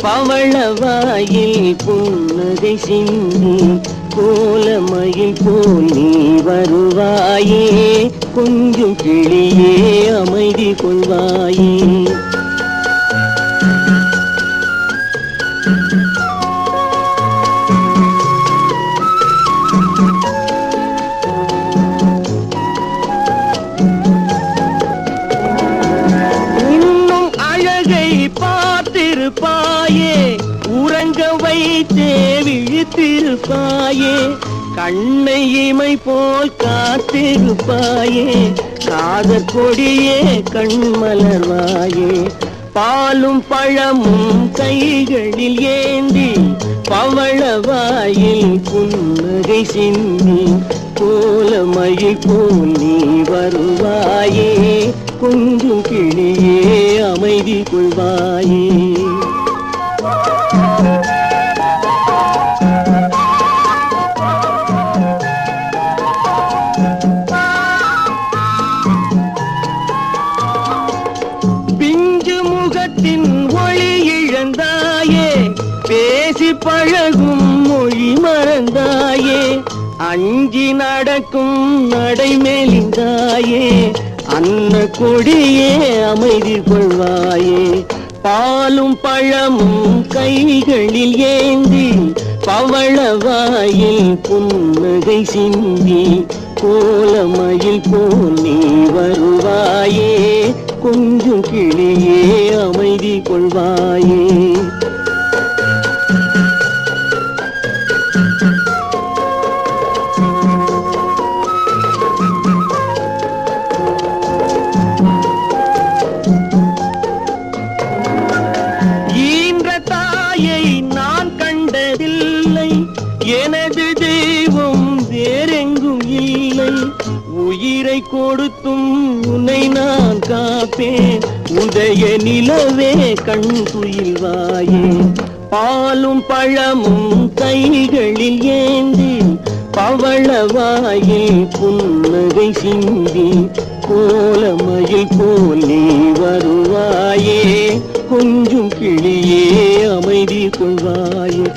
பவளவாயில் புன்னகை சிந்தி கோலமயில் போல் நீ வருவாயே, கொஞ்சம் கிளியே அமைதி கொள்வாயே. இன்னும் அழகை பார்த்திருப்பாயே, உறங்க வைத்தே விழித்திருப்பாயே, கண்ணை இமை போல் காத்திருப்பாயே, காதற் கொடியே கண்மலர்வாயே. பாலும் பழமும் கைகளில் ஏந்தி பவளவாயில் புன்னகை சிந்தி கோலமயில் போல் நீ வருவாயே, கொஞ்சம் கிளியே அமைதி கொள்வாயே. பிஞ்சு முகத்தின் ஒளி இழந்தாயே, பேசி பழகும் மொழி மறந்தாயே, அஞ்சி நடக்கும் நடை மெலிந்தாயே, அன்ன கொடியே அமைதி கொள்வாயே. பாலும் பழமும் கைகளில் ஏந்தி பவளவாயில் புன்னகை சிந்தி கோலமயில் போல் நீ வருவாயே, கொஞ்சம் கிளியே அமைதி கொள்வாயே. ஈன்ற தாயை நான் கண்டதில்லை, எனது தெய்வம் வேறெங்கும் இல்லை, உயிரை கொடுத்தும் உன்னை நான் காப்பேன், உதய நிலவே கண் துயில்வாயே. பாலும் பழமும் கைகளில் ஏந்தி பவளவாயில் புன்னகை சிந்தி கோலமயில் போல் நீ வருவாயே, கொஞ்சம் கிளியே அமைதி கொள்வாயே.